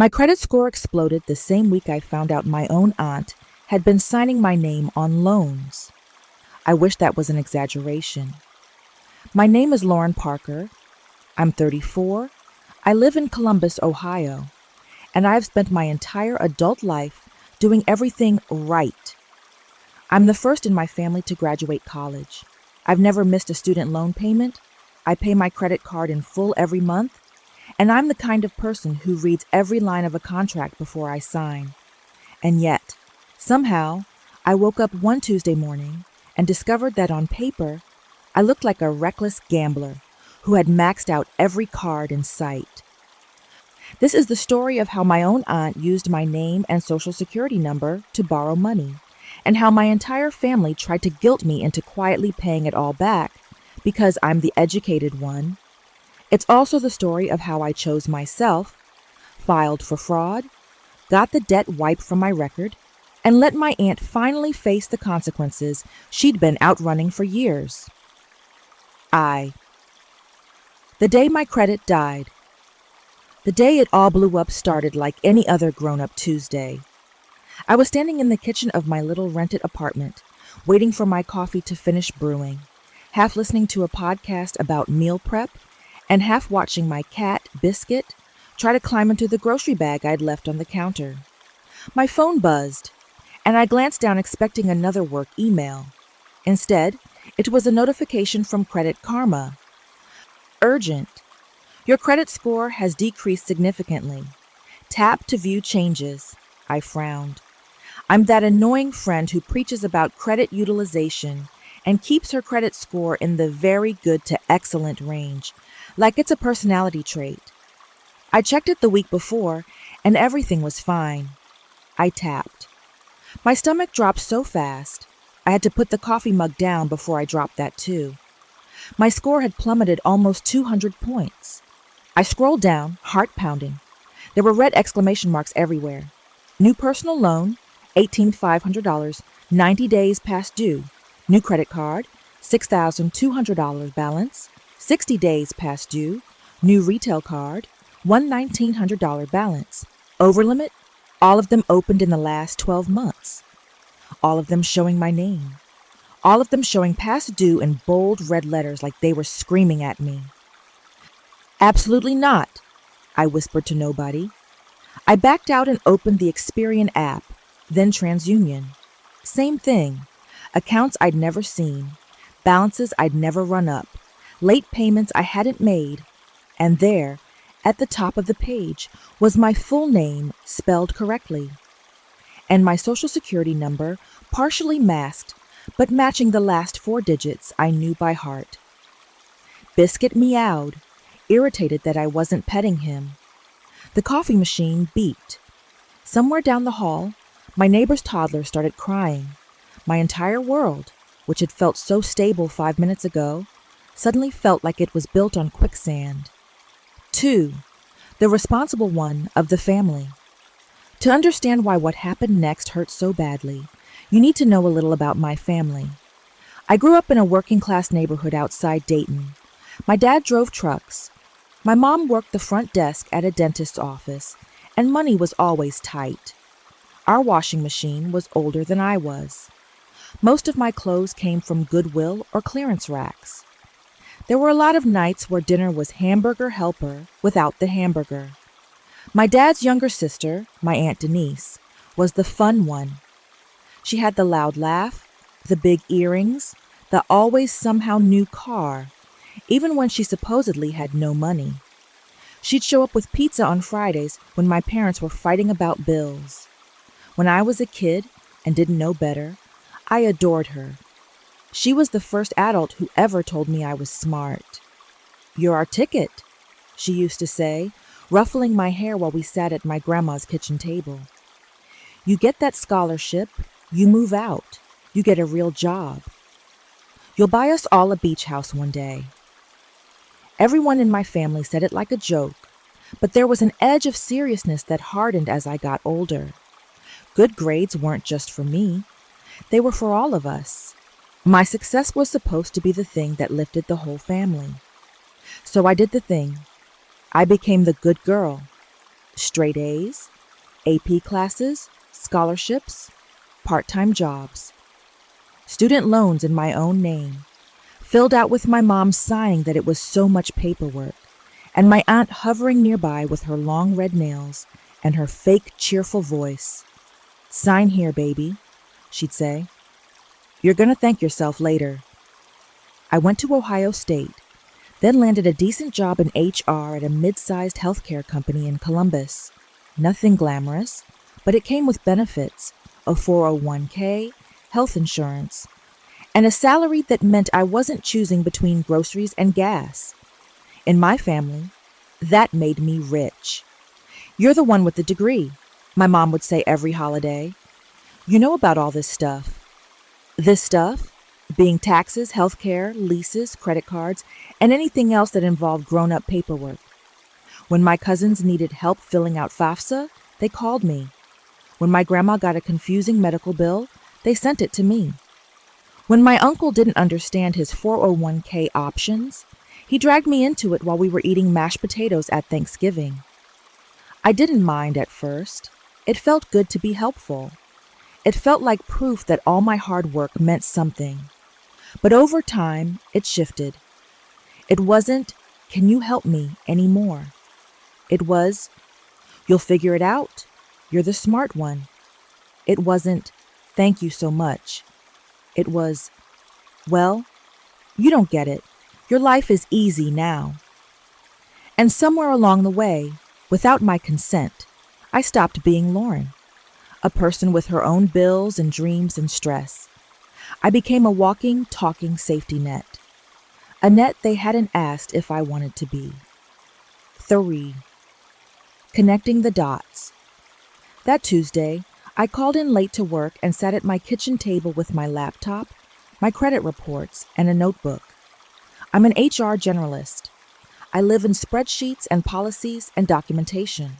My credit score exploded the same week I found out my own aunt had been signing my name on loans. I wish that was an exaggeration. My name is Lauren Parker. I'm 34. I live in Columbus, Ohio, and I've spent my entire adult life doing everything right. I'm the first in my family to graduate college. I've never missed a student loan payment. I pay my credit card in full every month. And I'm the kind of person who reads every line of a contract before I sign. And yet, somehow, I woke up one Tuesday morning and discovered that on paper, I looked like a reckless gambler who had maxed out every card in sight. This is the story of how my own aunt used my name and social security number to borrow money, and how my entire family tried to guilt me into quietly paying it all back because I'm the educated one. It's also the story of how I chose myself, filed for fraud, got the debt wiped from my record, and let my aunt finally face the consequences she'd been outrunning for years. The day my credit died. The day it all blew up started like any other grown-up Tuesday. I was standing in the kitchen of my little rented apartment, waiting for my coffee to finish brewing, half listening to a podcast about meal prep, and half watching my cat, Biscuit, try to climb into the grocery bag I'd left on the counter. My phone buzzed, and I glanced down expecting another work email. Instead, it was a notification from Credit Karma. Urgent. Your credit score has decreased significantly. Tap to view changes. I frowned. I'm that annoying friend who preaches about credit utilization and keeps her credit score in the very good to excellent range, like it's a personality trait. I checked it the week before, and everything was fine. I tapped. My stomach dropped so fast, I had to put the coffee mug down before I dropped that too. My score had plummeted almost 200 points. I scrolled down, heart pounding. There were red exclamation marks everywhere. New personal loan, $18,500, 90 days past due. New credit card, $6,200 balance, 60 days past due. New retail card, $1,900 balance. Over limit, all of them opened in the last 12 months. All of them showing my name. All of them showing past due in bold red letters like they were screaming at me. Absolutely not, I whispered to nobody. I backed out and opened the Experian app, then TransUnion. Same thing. Accounts I'd never seen. Balances I'd never run up. Late payments I hadn't made. And there, at the top of the page, was my full name spelled correctly. And my social security number, partially masked, but matching the last 4 digits I knew by heart. Biscuit meowed, irritated that I wasn't petting him. The coffee machine beeped. Somewhere down the hall, my neighbor's toddler started crying. My entire world, which had felt so stable 5 minutes ago, suddenly felt like it was built on quicksand. 2. The responsible one of the family. To understand why what happened next hurt so badly, you need to know a little about my family. I grew up in a working-class neighborhood outside Dayton. My dad drove trucks. My mom worked the front desk at a dentist's office, and money was always tight. Our washing machine was older than I was. Most of my clothes came from Goodwill or clearance racks. There were a lot of nights where dinner was hamburger helper without the hamburger. My dad's younger sister, my Aunt Denise, was the fun one. She had the loud laugh, the big earrings, the always somehow new car, even when she supposedly had no money. She'd show up with pizza on Fridays when my parents were fighting about bills. When I was a kid and didn't know better, I adored her. She was the first adult who ever told me I was smart. "You're our ticket," she used to say, ruffling my hair while we sat at my grandma's kitchen table. "You get that scholarship, you move out, you get a real job. You'll buy us all a beach house one day." Everyone in my family said it like a joke, but there was an edge of seriousness that hardened as I got older. Good grades weren't just for me. They were for all of us. My success was supposed to be the thing that lifted the whole family. So I did the thing. I became the good girl. straight A's, AP classes, scholarships, part-time jobs. Student loans in my own name, filled out with my mom sighing that it was so much paperwork, and my aunt hovering nearby with her long red nails and her fake cheerful voice. "Sign here, baby," she'd say. "You're gonna thank yourself later." I went to Ohio State, then landed a decent job in HR at a mid-sized healthcare company in Columbus. Nothing glamorous, but it came with benefits, a 401k, health insurance, and a salary that meant I wasn't choosing between groceries and gas. In my family, that made me rich. "You're the one with the degree," my mom would say every holiday. "You know about all this stuff." This stuff being taxes, healthcare, leases, credit cards, and anything else that involved grown-up paperwork. When my cousins needed help filling out FAFSA, they called me. When my grandma got a confusing medical bill, they sent it to me. When my uncle didn't understand his 401k options, he dragged me into it while we were eating mashed potatoes at Thanksgiving. I didn't mind at first. It felt good to be helpful. It felt like proof that all my hard work meant something. But over time, it shifted. It wasn't, "Can you help me?" anymore. It was, "You'll figure it out. You're the smart one." It wasn't, "Thank you so much." It was, "Well, you don't get it. Your life is easy now." And somewhere along the way, without my consent, I stopped being Lauren, a person with her own bills and dreams and stress. I became a walking, talking safety net, a net they hadn't asked if I wanted to be. 3. Connecting the dots. That Tuesday, I called in late to work and sat at my kitchen table with my laptop, my credit reports, and a notebook. I'm an HR generalist. I live in spreadsheets and policies and documentation.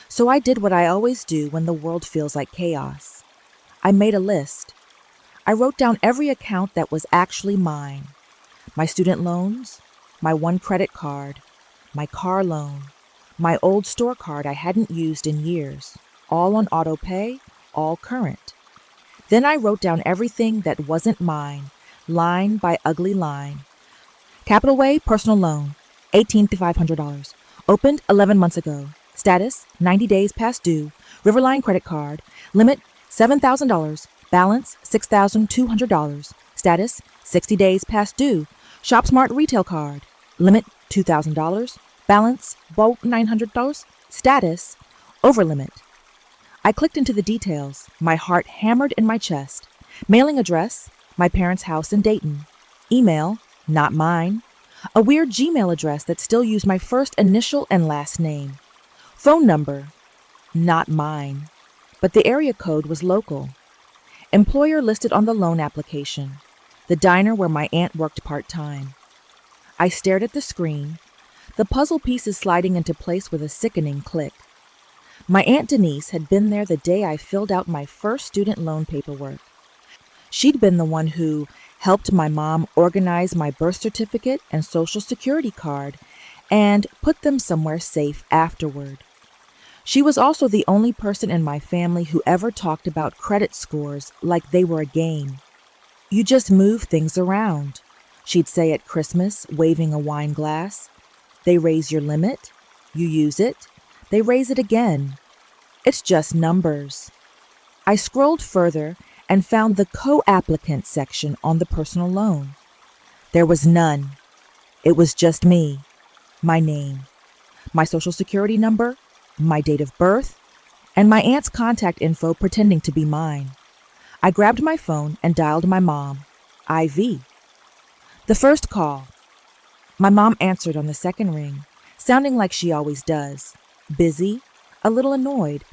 So I did what I always do when the world feels like chaos. I made a list. I wrote down every account that was actually mine. My student loans, my one credit card, my car loan, my old store card I hadn't used in years, all on auto pay, all current. Then I wrote down everything that wasn't mine, line by ugly line. Capital Way personal loan, $1,800. Opened 11 months ago. Status, 90 days past due. Riverline credit card. Limit, $7,000. Balance, $6,200. Status, 60 days past due. ShopSmart retail card. Limit, $2,000. Balance, bulk $900. Status, over limit. I clicked into the details, my heart hammered in my chest. Mailing address, my parents' house in Dayton. Email, not mine. A weird Gmail address that still used my first initial and last name. Phone number, not mine, but the area code was local. Employer listed on the loan application, the diner where my aunt worked part-time. I stared at the screen, the puzzle pieces sliding into place with a sickening click. My Aunt Denise had been there the day I filled out my first student loan paperwork. She'd been the one who helped my mom organize my birth certificate and social security card and put them somewhere safe afterward. She was also the only person in my family who ever talked about credit scores like they were a game. "You just move things around," she'd say at Christmas, waving a wine glass. "They raise your limit, you use it, they raise it again. It's just numbers." I scrolled further and found the co-applicant section on the personal loan. There was none. It was just me, my name, my social security number, my date of birth, and my aunt's contact info pretending to be mine. I grabbed my phone and dialed my mom, IV. The first call. My mom answered on the second ring, sounding like she always does, busy, a little annoyed,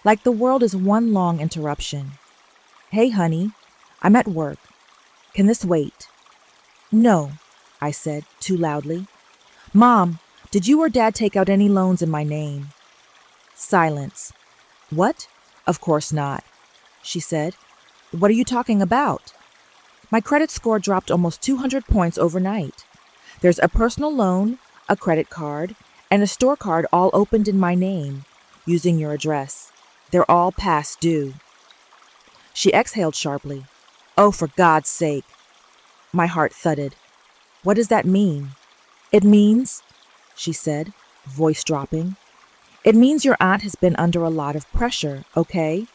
like the world is one long interruption. "Hey, honey, I'm at work. Can this wait?" "No," I said, too loudly. "Mom, did you or Dad take out any loans in my name?" Silence. "What? Of course not," she said. "What are you talking about?" My credit score dropped almost 200 points overnight. There's a personal loan, a credit card, and a store card all opened in my name, using your address. They're all past due." She exhaled sharply. "Oh, for God's sake." My heart thudded. "What does that mean?" "It means," she said, voice dropping, "it means your aunt has been under a lot of pressure, okay?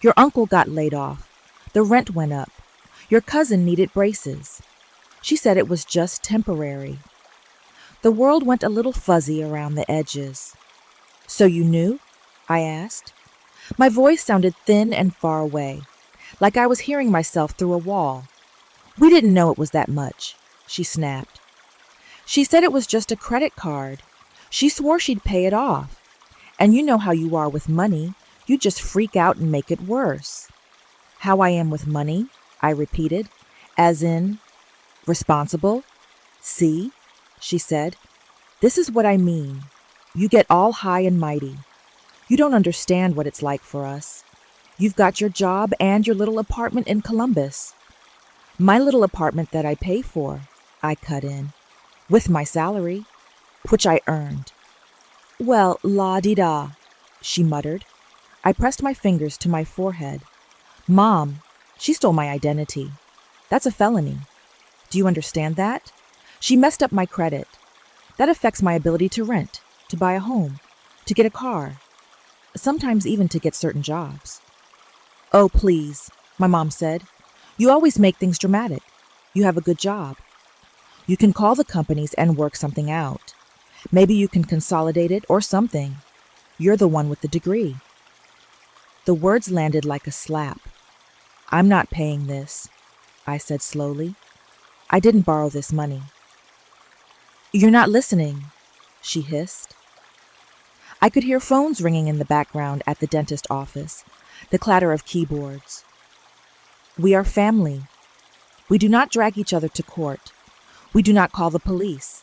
Your uncle got laid off. The rent went up. Your cousin needed braces. She said it was just temporary." The world went a little fuzzy around the edges. "So you knew?" I asked. My voice sounded thin and far away, like I was hearing myself through a wall. "We didn't know it was that much," she snapped. "She said it was just a credit card. She swore she'd pay it off. And you know how you are with money. You just freak out and make it worse." "How I am with money?" I repeated, as in, responsible. "See," she said, "this is what I mean. You get all high and mighty. You don't understand what it's like for us. You've got your job and your little apartment in Columbus." "My little apartment that I pay for," I cut in, "with my salary, which I earned." "Well, la-di-da," she muttered. I pressed my fingers to my forehead. "Mom, she stole my identity. That's a felony. Do you understand that? She messed up my credit. That affects my ability to rent, to buy a home, to get a car, sometimes even to get certain jobs." "Oh, please," my mom said. "You always make things dramatic. You have a good job. You can call the companies and work something out. Maybe you can consolidate it or something. You're the one with the degree." The words landed like a slap. "I'm not paying this," I said slowly. "I didn't borrow this money." "You're not listening," she hissed. I could hear phones ringing in the background at the dentist office, the clatter of keyboards. "We are family. We do not drag each other to court. We do not call the police.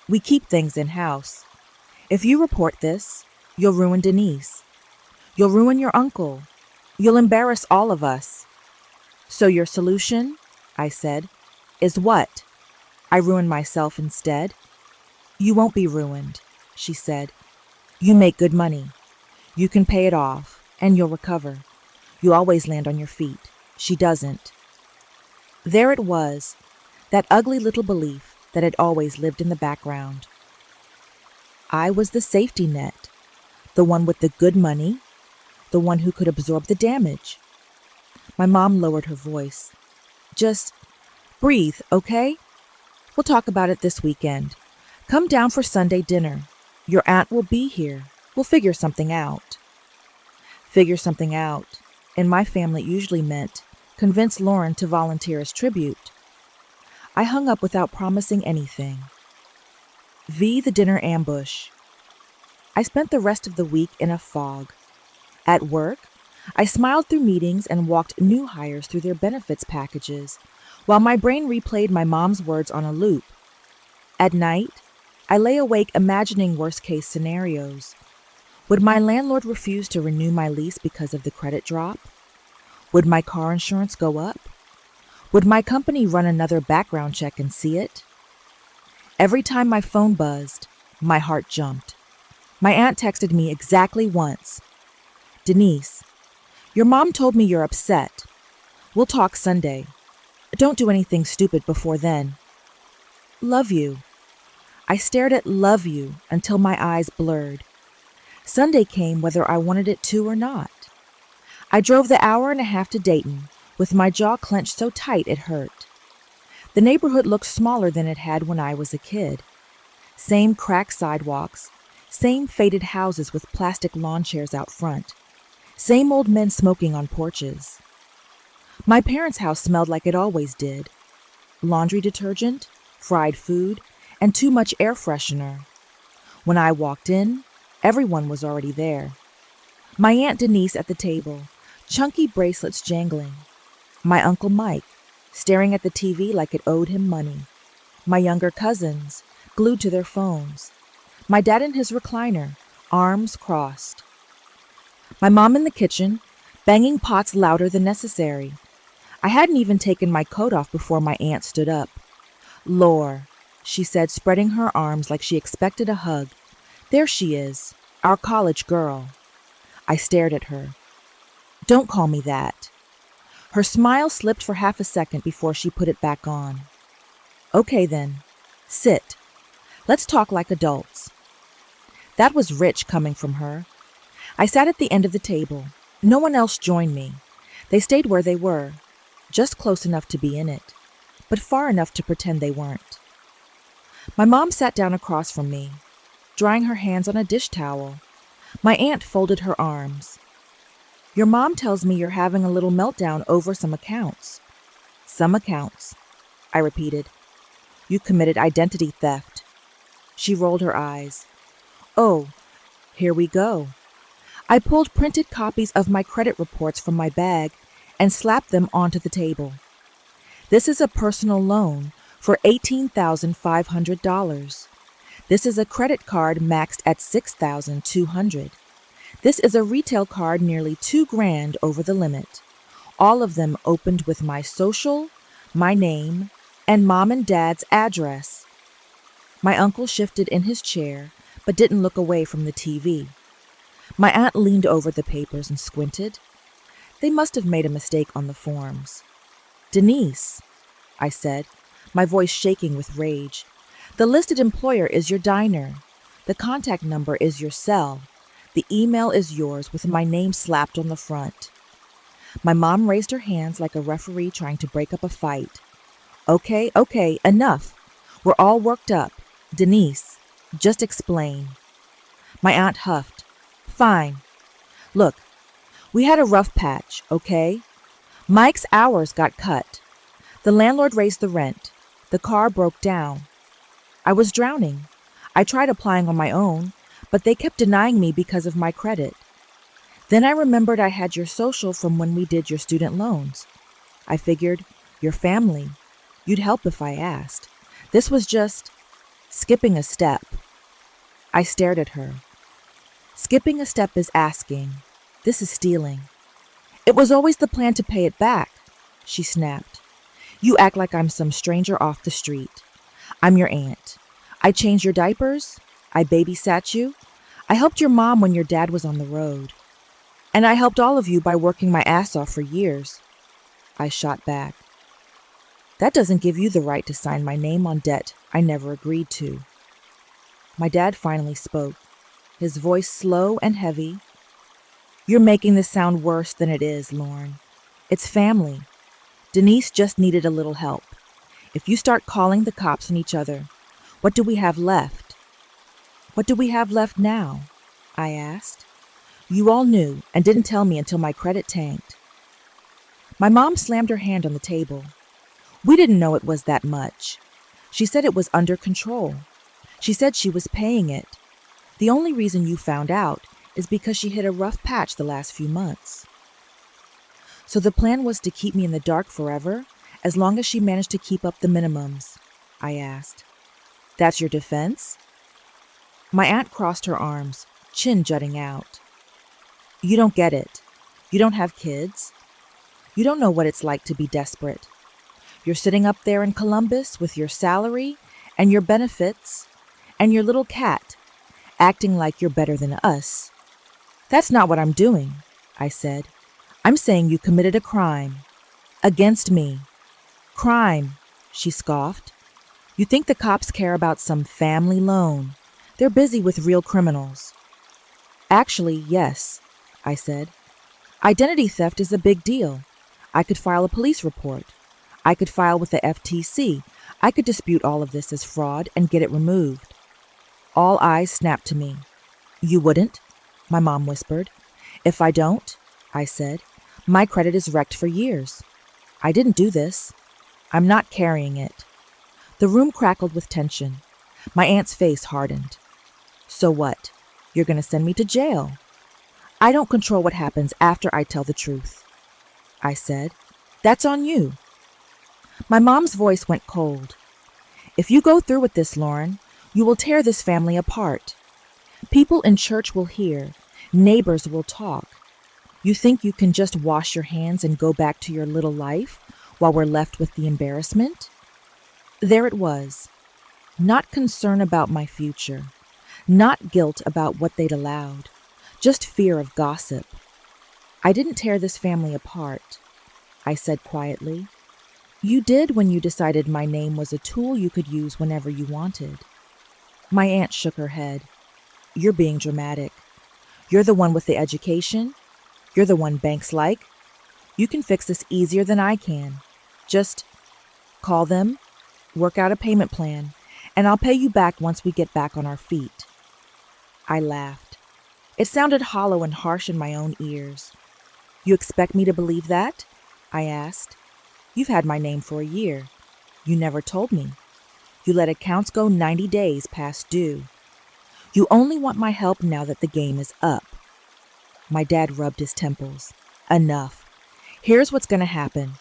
We keep things in-house. If you report this, you'll ruin Denise. You'll ruin your uncle. You'll embarrass all of us." "So your solution," I said, "is what? I ruin myself instead?" "You won't be ruined," she said. "You make good money. You can pay it off, and you'll recover. You always land on your feet. She doesn't." There it was, that ugly little belief that had always lived in the background. I was the safety net, the one with the good money, the one who could absorb the damage. My mom lowered her voice. "Just breathe, okay? We'll talk about it this weekend. Come down for Sunday dinner. Your aunt will be here. We'll figure something out." Figure something out. In my family, it usually meant convince Lauren to volunteer as tribute. I hung up without promising anything. The dinner ambush. I spent the rest of the week in a fog. At work, I smiled through meetings and walked new hires through their benefits packages, while my brain replayed my mom's words on a loop. At night, I lay awake imagining worst-case scenarios. Would my landlord refuse to renew my lease because of the credit drop? Would my car insurance go up? Would my company run another background check and see it? Every time my phone buzzed, my heart jumped. My aunt texted me exactly once. "Denise, your mom told me you're upset. We'll talk Sunday. Don't do anything stupid before then. Love you." I stared at "love you" until my eyes blurred. Sunday came whether I wanted it to or not. I drove the hour and a half to Dayton, with my jaw clenched so tight it hurt. The neighborhood looked smaller than it had when I was a kid. Same cracked sidewalks, same faded houses with plastic lawn chairs out front, same old men smoking on porches. My parents' house smelled like it always did. Laundry detergent, fried food, and too much air freshener. When I walked in, everyone was already there. My Aunt Denise at the table, chunky bracelets jangling. My Uncle Mike, staring at the TV like it owed him money. My younger cousins, glued to their phones. My dad in his recliner, arms crossed. My mom in the kitchen, banging pots louder than necessary. I hadn't even taken my coat off before my aunt stood up. "Lore," she said, spreading her arms like she expected a hug. "There she is. Our college girl. I stared at her. Don't call me that. Her smile slipped for half a second before she put it back on. Okay then. Sit. Let's talk like adults. That was rich coming from her. I sat at the end of the table. No one else joined me. They stayed where they were, just close enough to be in it, but far enough to pretend they weren't. My mom sat down across from me, drying her hands on a dish towel. My aunt folded her arms. Your mom tells me you're having a little meltdown over some accounts. Some accounts, I repeated. You committed identity theft. She rolled her eyes. Oh, here we go. I pulled printed copies of my credit reports from my bag and slapped them onto the table. This is a personal loan for $18,500. This is a credit card maxed at $6,200. This is a retail card nearly $2,000 over the limit. All of them opened with my social, my name, and mom and dad's address. My uncle shifted in his chair, but didn't look away from the TV. My aunt leaned over the papers and squinted. They must have made a mistake on the forms. Denise, I said, my voice shaking with rage. The listed employer is your diner. The contact number is your cell. The email is yours with my name slapped on the front. My mom raised her hands like a referee trying to break up a fight. Okay, enough. We're all worked up. Denise, just explain. My aunt huffed. Fine. Look, we had a rough patch, okay? Mike's hours got cut. The landlord raised the rent. The car broke down. I was drowning. I tried applying on my own, but they kept denying me because of my credit. Then I remembered I had your social from when we did your student loans. I figured, your family. You'd help if I asked. This was just skipping a step. I stared at her. Skipping a step is asking. This is stealing. It was always the plan to pay it back, she snapped. You act like I'm some stranger off the street. I'm your aunt. I changed your diapers. I babysat you. I helped your mom when your dad was on the road. And I helped all of you by working my ass off for years. I shot back. That doesn't give you the right to sign my name on debt I never agreed to. My dad finally spoke, his voice slow and heavy. You're making this sound worse than it is, Lauren. It's family. Denise just needed a little help. If you start calling the cops on each other, what do we have left? What do we have left now? I asked. You all knew and didn't tell me until my credit tanked. My mom slammed her hand on the table. We didn't know it was that much. She said it was under control. She said she was paying it. The only reason you found out is because she hit a rough patch the last few months. So the plan was to keep me in the dark forever, as long as she managed to keep up the minimums, I asked. That's your defense? My aunt crossed her arms, chin jutting out. You don't get it. You don't have kids. You don't know what it's like to be desperate. You're sitting up there in Columbus with your salary and your benefits and your little cat, acting like you're better than us. That's not what I'm doing, I said. I'm saying you committed a crime. Against me. Crime, she scoffed. You think the cops care about some family loan. They're busy with real criminals. Actually, yes, I said. Identity theft is a big deal. I could file a police report. I could file with the FTC. I could dispute all of this as fraud and get it removed. All eyes snapped to me. You wouldn't? My mom whispered. If I don't, I said, my credit is wrecked for years. I didn't do this. I'm not carrying it. The room crackled with tension. My aunt's face hardened. So what? You're going to send me to jail. I don't control what happens after I tell the truth. I said, that's on you. My mom's voice went cold. If you go through with this, Lauren, you will tear this family apart. People in church will hear. Neighbors will talk. You think you can just wash your hands and go back to your little life while we're left with the embarrassment? There it was. Not concern about my future. Not guilt about what they'd allowed, just fear of gossip. I didn't tear this family apart, I said quietly. You did when you decided my name was a tool you could use whenever you wanted. My aunt shook her head. You're being dramatic. You're the one with the education. You're the one banks like. You can fix this easier than I can. Just call them, work out a payment plan, and I'll pay you back once we get back on our feet. I laughed. It sounded hollow and harsh in my own ears. You expect me to believe that? I asked. You've had my name for a year. You never told me. You let accounts go 90 days past due. You only want my help now that the game is up. My dad rubbed his temples. Enough. Here's what's going to happen.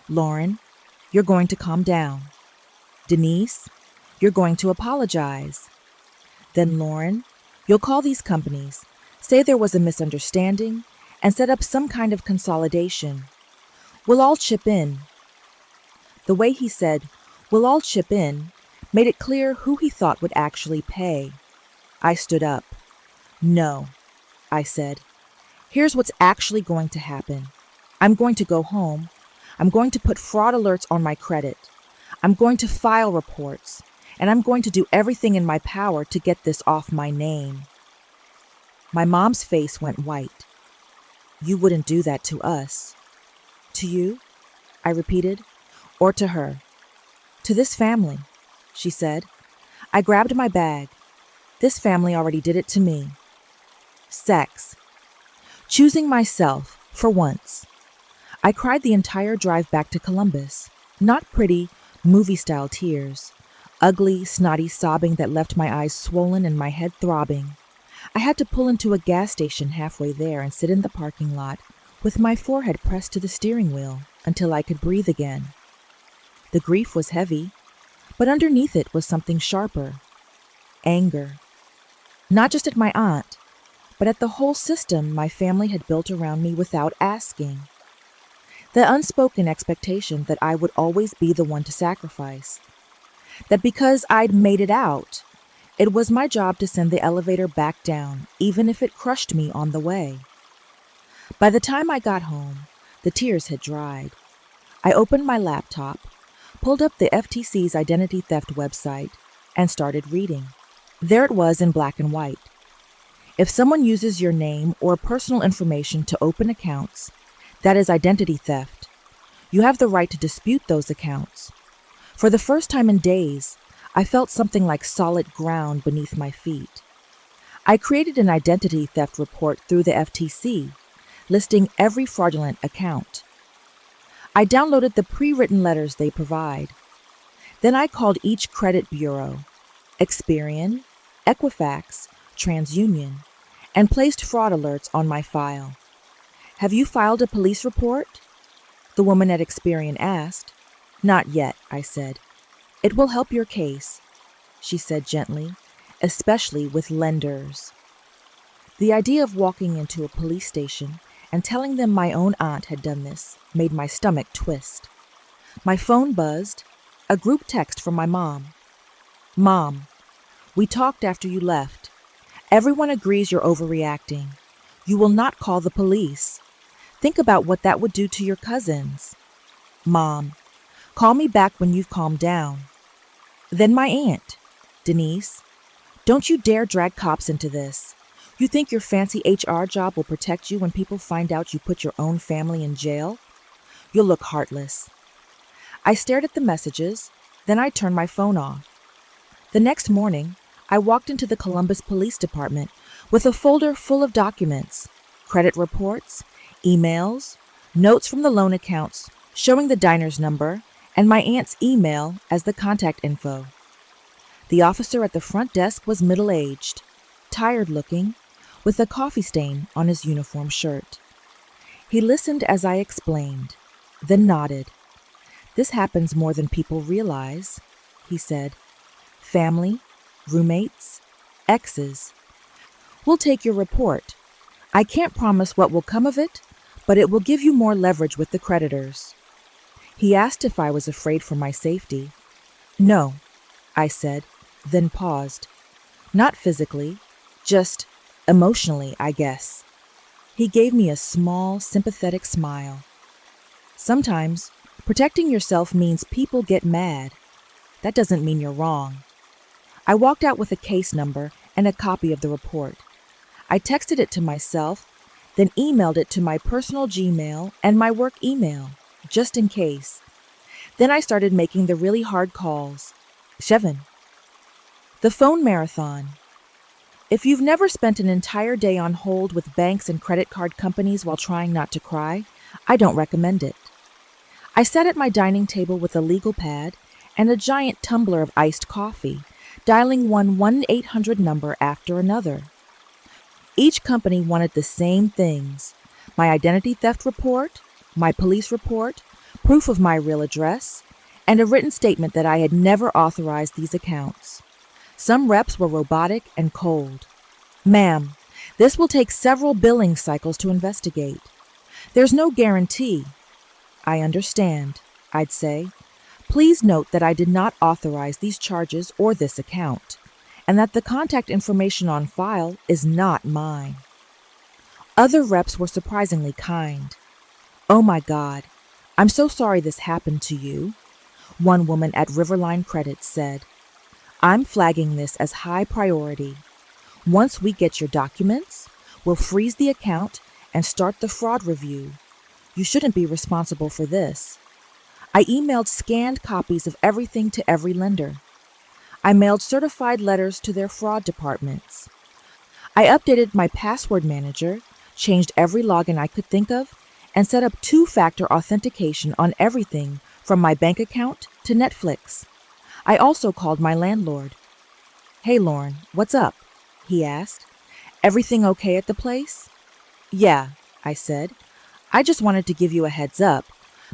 Lauren, you're going to calm down. Denise, you're going to apologize. Then Lauren, you'll call these companies, say there was a misunderstanding, and set up some kind of consolidation. We'll all chip in. The way he said, we'll all chip in, made it clear who he thought would actually pay. I stood up. No, I said. Here's what's actually going to happen. I'm going to go home. I'm going to put fraud alerts on my credit. I'm going to file reports. And I'm going to do everything in my power to get this off my name. My mom's face went white. You wouldn't do that to us. To you? I repeated. Or to her? To this family, she said. I grabbed my bag. This family already did it to me. Sex. Choosing myself, for once. I cried the entire drive back to Columbus. Not pretty, movie-style tears. Ugly, snotty sobbing that left my eyes swollen and my head throbbing. I had to pull into a gas station halfway there and sit in the parking lot with my forehead pressed to the steering wheel until I could breathe again. The grief was heavy, but underneath it was something sharper. Anger. Not just at my aunt, but at the whole system my family had built around me without asking. The unspoken expectation that I would always be the one to sacrifice. That because I'd made it out, it was my job to send the elevator back down, even if it crushed me on the way. By the time I got home, the tears had dried. I opened my laptop, pulled up the FTC's identity theft website, and started reading. There it was in black and white. If someone uses your name or personal information to open accounts, that is identity theft. You have the right to dispute those accounts. For the first time in days, I felt something like solid ground beneath my feet. I created an identity theft report through the FTC, listing every fraudulent account. I downloaded the pre-written letters they provide. Then I called each credit bureau, Experian, Equifax, TransUnion, and placed fraud alerts on my file. Have you filed a police report? The woman at Experian asked. Not yet, I said. It will help your case, she said gently, especially with lenders. The idea of walking into a police station and telling them my own aunt had done this made my stomach twist. My phone buzzed, a group text from my mom. Mom, we talked after you left. Everyone agrees you're overreacting. You will not call the police. Think about what that would do to your cousins. Mom, call me back when you've calmed down. Then my aunt, Denise, don't you dare drag cops into this. You think your fancy HR job will protect you when people find out you put your own family in jail? You'll look heartless. I stared at the messages, then I turned my phone off. The next morning, I walked into the Columbus Police Department with a folder full of documents, credit reports, emails, notes from the loan accounts showing the diner's number, and my aunt's email as the contact info. The officer at the front desk was middle-aged, tired-looking, with a coffee stain on his uniform shirt. He listened as I explained, then nodded. This happens more than people realize, he said. Family, roommates, exes. We'll take your report. I can't promise what will come of it, but it will give you more leverage with the creditors. He asked if I was afraid for my safety. No, I said, then paused. Not physically, just emotionally, I guess. He gave me a small, sympathetic smile. Sometimes, protecting yourself means people get mad. That doesn't mean you're wrong. I walked out with a case number and a copy of the report. I texted it to myself, then emailed it to my personal Gmail and my work email, just in case. Then I started making the really hard calls. Shevin. The phone marathon. If you've never spent an entire day on hold with banks and credit card companies while trying not to cry, I don't recommend it. I sat at my dining table with a legal pad and a giant tumbler of iced coffee, dialing one 1-800 number after another. Each company wanted the same things: my identity theft report, my police report, proof of my real address, and a written statement that I had never authorized these accounts. Some reps were robotic and cold. Ma'am, this will take several billing cycles to investigate. There's no guarantee. I understand, I'd say. Please note that I did not authorize these charges or this account, and that the contact information on file is not mine. Other reps were surprisingly kind. Oh my God, I'm so sorry this happened to you, one woman at Riverline Credit said. I'm flagging this as high priority. Once we get your documents, we'll freeze the account and start the fraud review. You shouldn't be responsible for this. I emailed scanned copies of everything to every lender. I mailed certified letters to their fraud departments. I updated my password manager, changed every login I could think of, and set up two-factor authentication on everything from my bank account to Netflix. I also called my landlord. Hey, Lauren, what's up? He asked. Everything okay at the place? Yeah, I said. I just wanted to give you a heads up.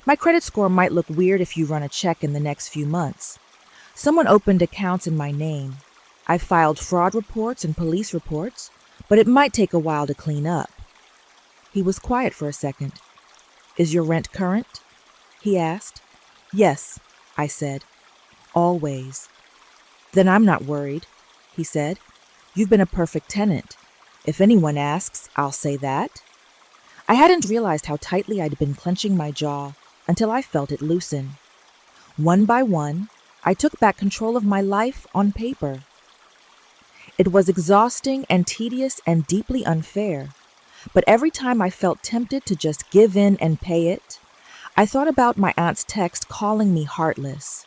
My credit score might look weird if you run a check in the next few months. Someone opened accounts in my name. I filed fraud reports and police reports, but it might take a while to clean up. He was quiet for a second. Is your rent current? He asked. Yes, I said. Always. Then I'm not worried, he said. You've been a perfect tenant. If anyone asks, I'll say that. I hadn't realized how tightly I'd been clenching my jaw until I felt it loosen. One by one, I took back control of my life on paper. It was exhausting and tedious and deeply unfair, but every time I felt tempted to just give in and pay it, I thought about my aunt's text calling me heartless.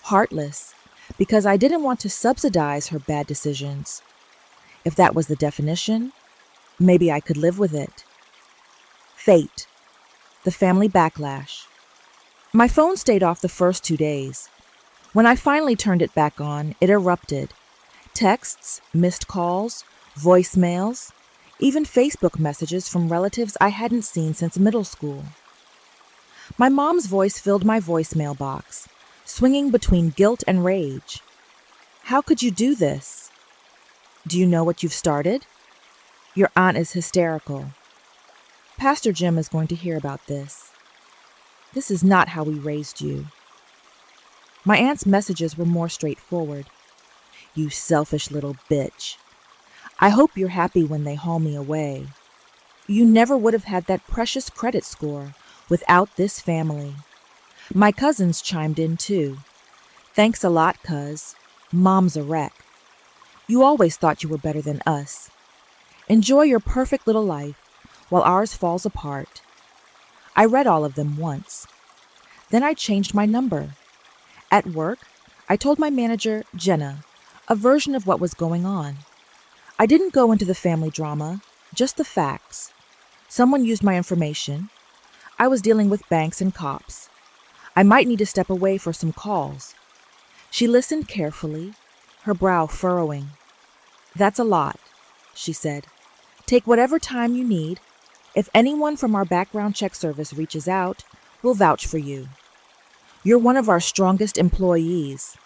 Heartless, because I didn't want to subsidize her bad decisions. If that was the definition, maybe I could live with it. Fate. The family backlash. My phone stayed off the first 2 days. When I finally turned it back on, it erupted. Texts, missed calls, voicemails, even Facebook messages from relatives I hadn't seen since middle school. My mom's voice filled my voicemail box, swinging between guilt and rage. How could you do this? Do you know what you've started? Your aunt is hysterical. Pastor Jim is going to hear about this. This is not how we raised you. My aunt's messages were more straightforward. You selfish little bitch. I hope you're happy when they haul me away. You never would have had that precious credit score without this family. My cousins chimed in too. Thanks a lot, cuz. Mom's a wreck. You always thought you were better than us. Enjoy your perfect little life while ours falls apart. I read all of them once. Then I changed my number. At work, I told my manager, Jenna, a version of what was going on. I didn't go into the family drama, just the facts. Someone used my information. I was dealing with banks and cops. I might need to step away for some calls. She listened carefully, her brow furrowing. That's a lot, she said. Take whatever time you need. If anyone from our background check service reaches out, we'll vouch for you. You're one of our strongest employees.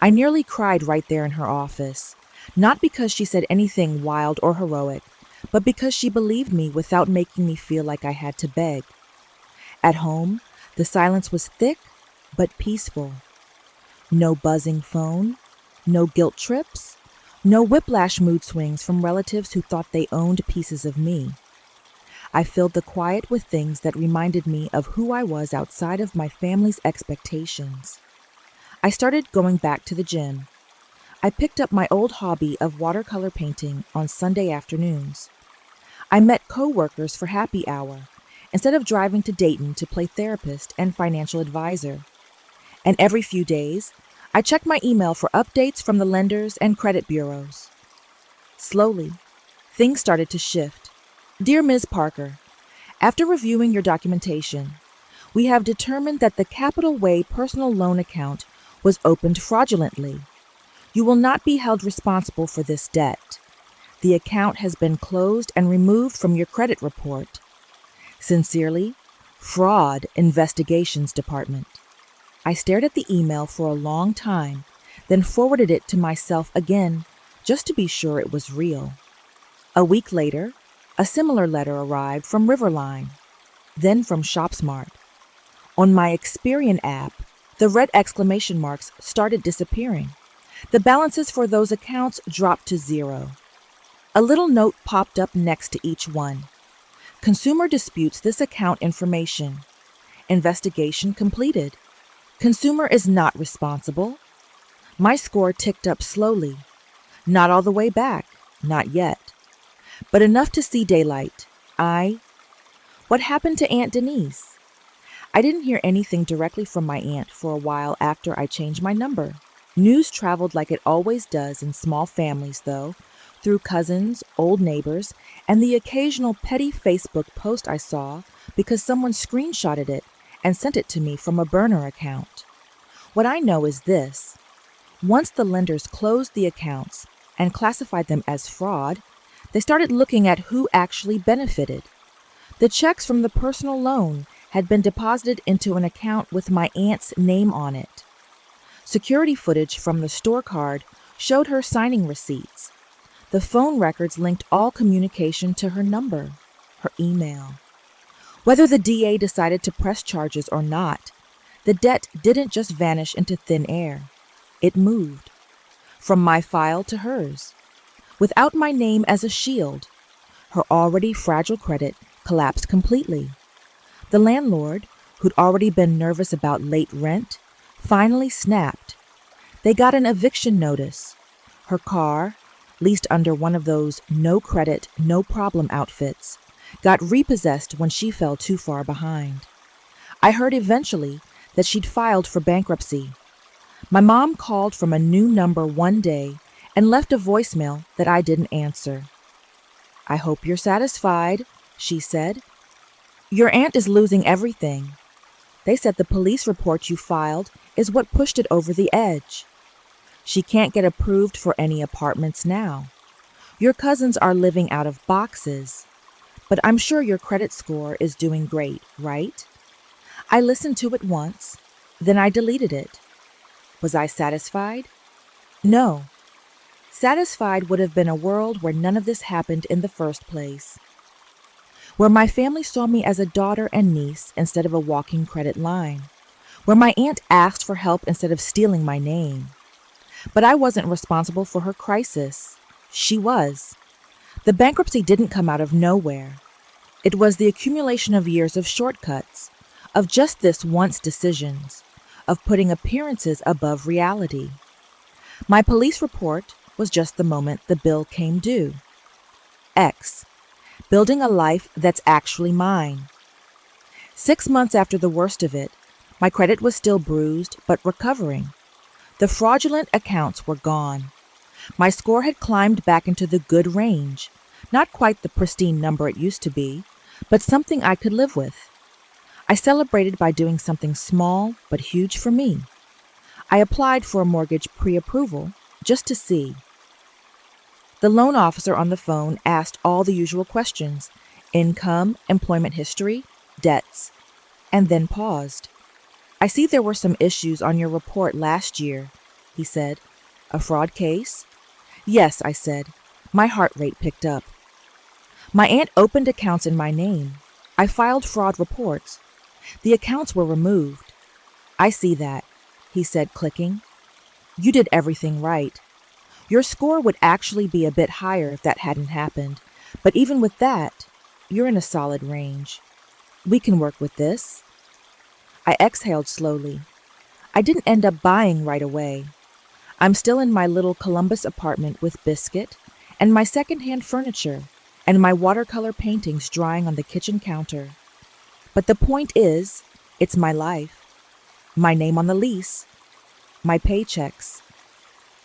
I nearly cried right there in her office, not because she said anything wild or heroic, but because she believed me without making me feel like I had to beg. At home, the silence was thick but peaceful. No buzzing phone, no guilt trips, No whiplash mood swings from relatives who thought they owned pieces of me. I filled the quiet with things that reminded me of who I was outside of my family's expectations. I started going back to the gym. I picked up my old hobby of watercolor painting on Sunday afternoons. I met coworkers for happy hour instead of driving to Dayton to play therapist and financial advisor. And every few days, I checked my email for updates from the lenders and credit bureaus. Slowly, things started to shift. Dear Ms. Parker, after reviewing your documentation, we have determined that the Capital Way personal loan account was opened fraudulently. You will not be held responsible for this debt. The account has been closed and removed from your credit report. Sincerely, Fraud Investigations Department. I stared at the email for a long time, then forwarded it to myself again, just to be sure it was real. A week later, a similar letter arrived from Riverline, then from ShopSmart. On my Experian app, the red exclamation marks started disappearing. The balances for those accounts dropped to 0. A little note popped up next to each one. Consumer disputes this account information. Investigation completed. Consumer is not responsible. My score ticked up slowly. Not all the way back, not yet. But enough to see daylight. What happened to Aunt Denise? I didn't hear anything directly from my aunt for a while after I changed my number. News traveled like it always does in small families, though, through cousins, old neighbors, and the occasional petty Facebook post I saw because someone screenshotted it and sent it to me from a burner account. What I know is this. Once the lenders closed the accounts and classified them as fraud, they started looking at who actually benefited. The checks from the personal loan had been deposited into an account with my aunt's name on it. Security footage from the store card showed her signing receipts. The phone records linked all communication to her number, her email. Whether the DA decided to press charges or not, the debt didn't just vanish into thin air. It moved. From my file to hers. Without my name as a shield, her already fragile credit collapsed completely. The landlord, who'd already been nervous about late rent, finally snapped. They got an eviction notice. Her car, leased under one of those no credit, no problem outfits, got repossessed when she fell too far behind. I heard eventually that she'd filed for bankruptcy. My mom called from a new number one day and left a voicemail that I didn't answer. "I hope you're satisfied," she said. "Your aunt is losing everything. They said the police report you filed is what pushed it over the edge. She can't get approved for any apartments now. Your cousins are living out of boxes. But I'm sure your credit score is doing great, right?" I listened to it once, then I deleted it. Was I satisfied? No. Satisfied would have been a world where none of this happened in the first place. Where my family saw me as a daughter and niece instead of a walking credit line. Where my aunt asked for help instead of stealing my name. But I wasn't responsible for her crisis. She was. The bankruptcy didn't come out of nowhere. It was the accumulation of years of shortcuts, of just this once decisions, of putting appearances above reality. My police report was just the moment the bill came due. X. Building a life that's actually mine. 6 months after the worst of it, my credit was still bruised but recovering. The fraudulent accounts were gone. My score had climbed back into the good range, not quite the pristine number it used to be, but something I could live with. I celebrated by doing something small but huge for me. I applied for a mortgage pre-approval just to see. The loan officer on the phone asked all the usual questions: income, employment history, debts, and then paused. "I see there were some issues on your report last year," he said. "A fraud case?" "Yes," I said. My heart rate picked up. "My aunt opened accounts in my name. I filed fraud reports. The accounts were removed." "I see that," he said, clicking. "You did everything right. Your score would actually be a bit higher if that hadn't happened, but even with that, you're in a solid range. We can work with this. I exhaled slowly. I didn't end up buying right away. I'm still in my little Columbus apartment with Biscuit and my secondhand furniture and my watercolor paintings drying on the kitchen counter. But the point is, it's my life, my name on the lease, my paychecks,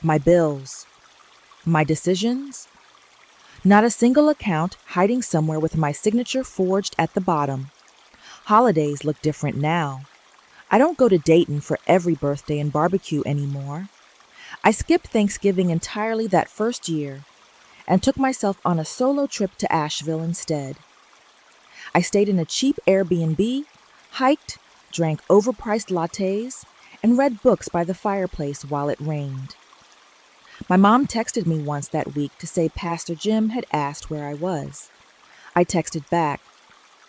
my bills, my decisions. Not a single account hiding somewhere with my signature forged at the bottom. Holidays look different now. I don't go to Dayton for every birthday and barbecue anymore. I skipped Thanksgiving entirely that first year and took myself on a solo trip to Asheville instead. I stayed in a cheap Airbnb, hiked, drank overpriced lattes, and read books by the fireplace while it rained. My mom texted me once that week to say Pastor Jim had asked where I was. I texted back,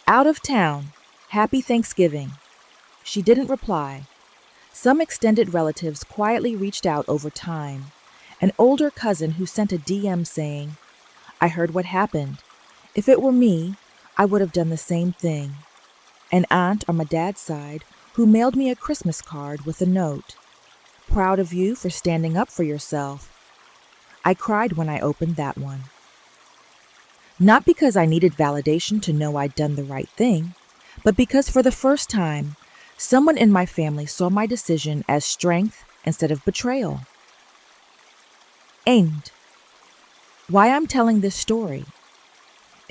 "Out of town. Happy Thanksgiving." She didn't reply. Some extended relatives quietly reached out over time. An older cousin who sent a DM saying, "I heard what happened. If it were me, I would have done the same thing." An aunt on my dad's side who mailed me a Christmas card with a note, "Proud of you for standing up for yourself." I cried when I opened that one. Not because I needed validation to know I'd done the right thing, but because for the first time, someone in my family saw my decision as strength instead of betrayal. End. Why I'm telling this story.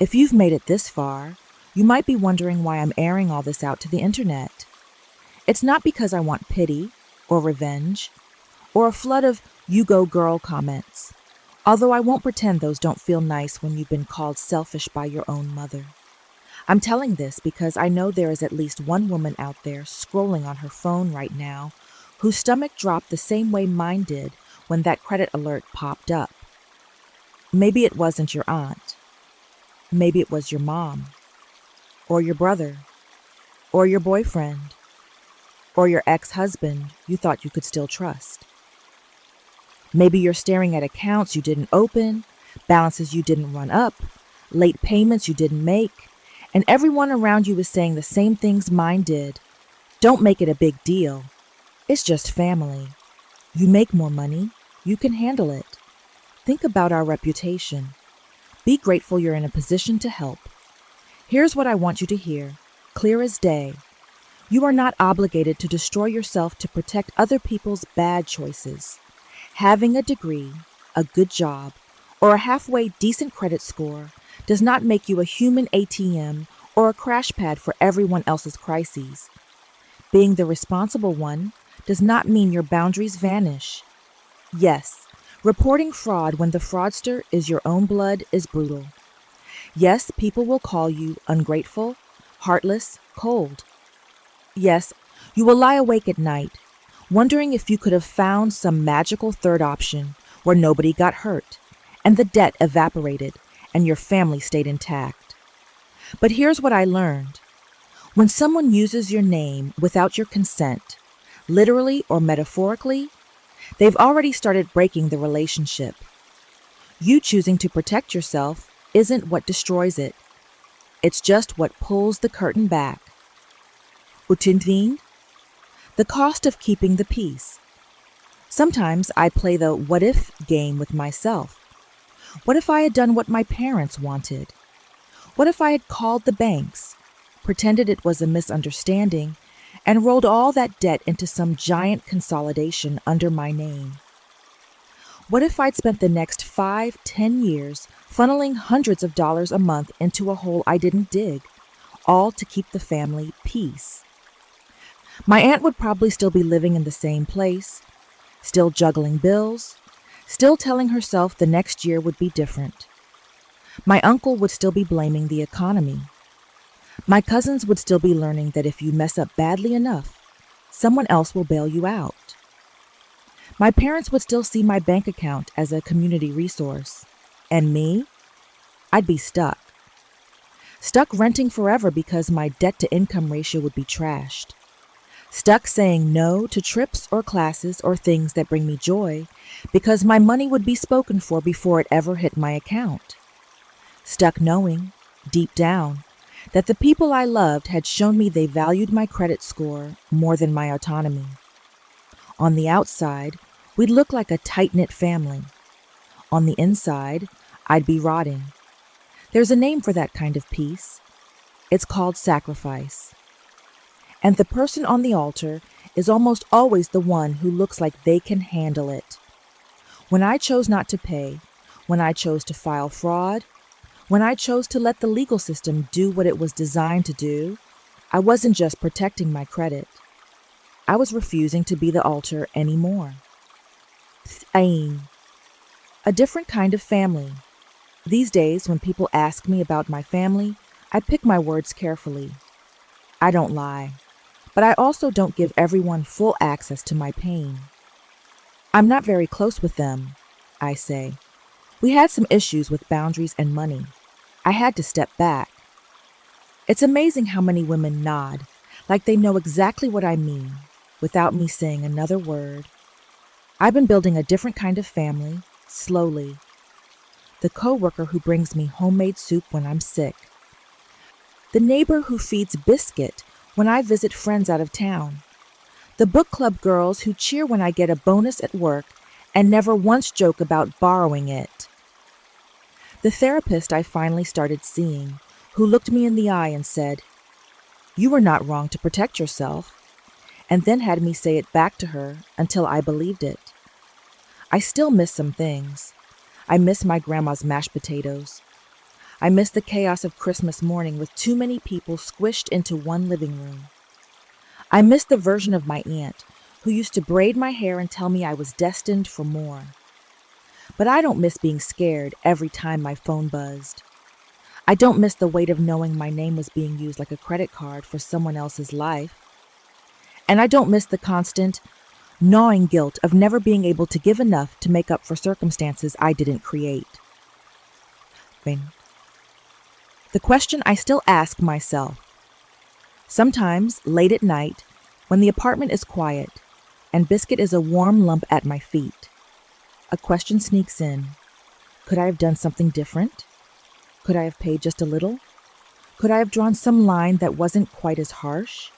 If you've made it this far, you might be wondering why I'm airing all this out to the internet. It's not because I want pity or revenge or a flood of "you go girl" comments, although I won't pretend those don't feel nice when you've been called selfish by your own mother. I'm telling this because I know there is at least one woman out there scrolling on her phone right now whose stomach dropped the same way mine did when that credit alert popped up. Maybe it wasn't your aunt. Maybe it was your mom, or your brother, or your boyfriend, or your ex-husband you thought you could still trust. Maybe you're staring at accounts you didn't open, balances you didn't run up, late payments you didn't make, and everyone around you is saying the same things mine did. Don't make it a big deal. It's just family. You make more money. You can handle it. Think about our reputation. Be grateful you're in a position to help. Here's what I want you to hear, clear as day. You are not obligated to destroy yourself to protect other people's bad choices. Having a degree, a good job, or a halfway decent credit score does not make you a human ATM or a crash pad for everyone else's crises. Being the responsible one does not mean your boundaries vanish. Yes, reporting fraud when the fraudster is your own blood is brutal. Yes, people will call you ungrateful, heartless, cold. Yes, you will lie awake at night, wondering if you could have found some magical third option where nobody got hurt, and the debt evaporated, and your family stayed intact. But here's what I learned. When someone uses your name without your consent, literally or metaphorically, they've already started breaking the relationship. You choosing to protect yourself isn't what destroys it. It's just what pulls the curtain back. Utinveen? The cost of keeping the peace. Sometimes I play the what if game with myself. What if I had done what my parents wanted? What if I had called the banks, pretended it was a misunderstanding, and rolled all that debt into some giant consolidation under my name? What if I'd spent the next 5-10 years funneling hundreds of dollars a month into a hole I didn't dig, all to keep the family peace? My aunt would probably still be living in the same place, still juggling bills, still telling herself the next year would be different. My uncle would still be blaming the economy. My cousins would still be learning that if you mess up badly enough, someone else will bail you out. My parents would still see my bank account as a community resource. And me? I'd be stuck. Stuck renting forever because my debt-to-income ratio would be trashed. Stuck saying no to trips or classes or things that bring me joy because my money would be spoken for before it ever hit my account. Stuck knowing, deep down, that the people I loved had shown me they valued my credit score more than my autonomy. On the outside, we'd look like a tight-knit family. On the inside, I'd be rotting. There's a name for that kind of peace. It's called sacrifice. And the person on the altar is almost always the one who looks like they can handle it. When I chose not to pay, when I chose to file fraud, when I chose to let the legal system do what it was designed to do, I wasn't just protecting my credit. I was refusing to be the altar anymore. Ain. A different kind of family. These days, when people ask me about my family, I pick my words carefully. I don't lie, but I also don't give everyone full access to my pain. I'm not very close with them, I say. We had some issues with boundaries and money. I had to step back. It's amazing how many women nod, like they know exactly what I mean, without me saying another word. I've been building a different kind of family, slowly. The coworker who brings me homemade soup when I'm sick. The neighbor who feeds biscuit when I visit friends out of town. The book club girls who cheer when I get a bonus at work and never once joke about borrowing it. The therapist I finally started seeing, who looked me in the eye and said, "You were not wrong to protect yourself," and then had me say it back to her until I believed it. I still miss some things. I miss my grandma's mashed potatoes. I miss the chaos of Christmas morning with too many people squished into one living room. I miss the version of my aunt who used to braid my hair and tell me I was destined for more. But I don't miss being scared every time my phone buzzed. I don't miss the weight of knowing my name was being used like a credit card for someone else's life. And I don't miss the constant, gnawing guilt of never being able to give enough to make up for circumstances I didn't create. The question I still ask myself. Sometimes, late at night, when the apartment is quiet and biscuit is a warm lump at my feet, a question sneaks in. Could I have done something different? Could I have paid just a little? Could I have drawn some line that wasn't quite as harsh?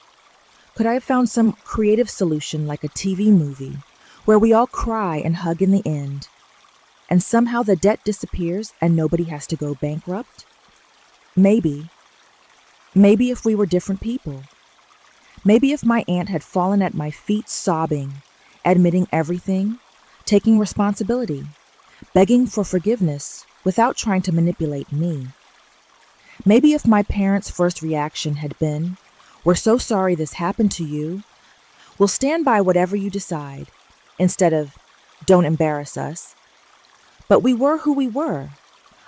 Could I have found some creative solution like a TV movie where we all cry and hug in the end, and somehow the debt disappears and nobody has to go bankrupt? Maybe. Maybe if we were different people. Maybe if my aunt had fallen at my feet sobbing, admitting everything, taking responsibility, begging for forgiveness without trying to manipulate me. Maybe if my parents' first reaction had been, "We're so sorry this happened to you. We'll stand by whatever you decide," instead of, "Don't embarrass us." But we were who we were.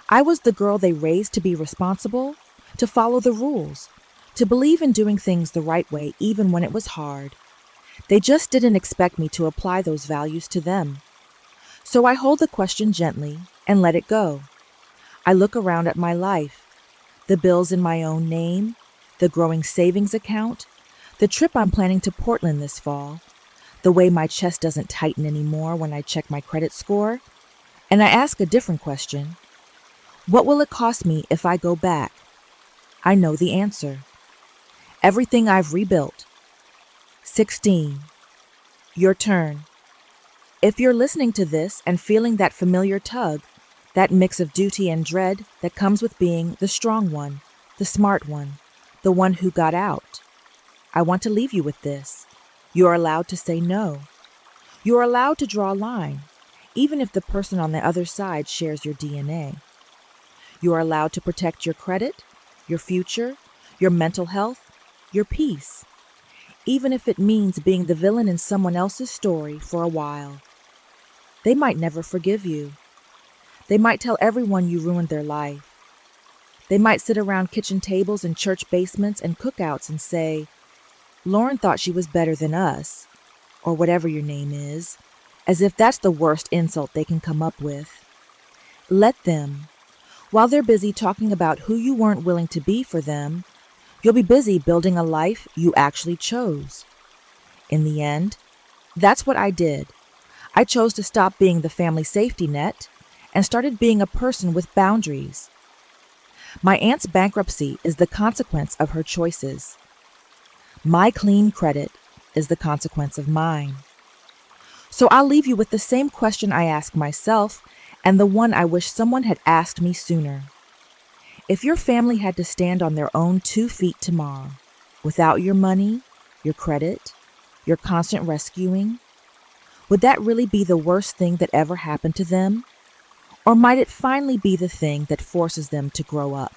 I was the girl they raised to be responsible, to follow the rules, to believe in doing things the right way even when it was hard. They just didn't expect me to apply those values to them. So I hold the question gently and let it go. I look around at my life, the bills in my own name, the growing savings account, the trip I'm planning to Portland this fall, the way my chest doesn't tighten anymore when I check my credit score, and I ask a different question. What will it cost me if I go back? I know the answer. Everything I've rebuilt. 16. Your turn. If you're listening to this and feeling that familiar tug, that mix of duty and dread that comes with being the strong one, the smart one, the one who got out, I want to leave you with this. You're allowed to say no. You're allowed to draw a line, even if the person on the other side shares your DNA. You are allowed to protect your credit, your future, your mental health, your peace, even if it means being the villain in someone else's story for a while. They might never forgive you. They might tell everyone you ruined their life. They might sit around kitchen tables in church basements and cookouts and say, "Lauren thought she was better than us," or whatever your name is, as if that's the worst insult they can come up with. Let them. While they're busy talking about who you weren't willing to be for them, you'll be busy building a life you actually chose. In the end, that's what I did. I chose to stop being the family safety net and started being a person with boundaries. My aunt's bankruptcy is the consequence of her choices. My clean credit is the consequence of mine. So I'll leave you with the same question I ask myself and the one I wish someone had asked me sooner. If your family had to stand on their own 2 feet tomorrow, without your money, your credit, your constant rescuing, would that really be the worst thing that ever happened to them? Or might it finally be the thing that forces them to grow up?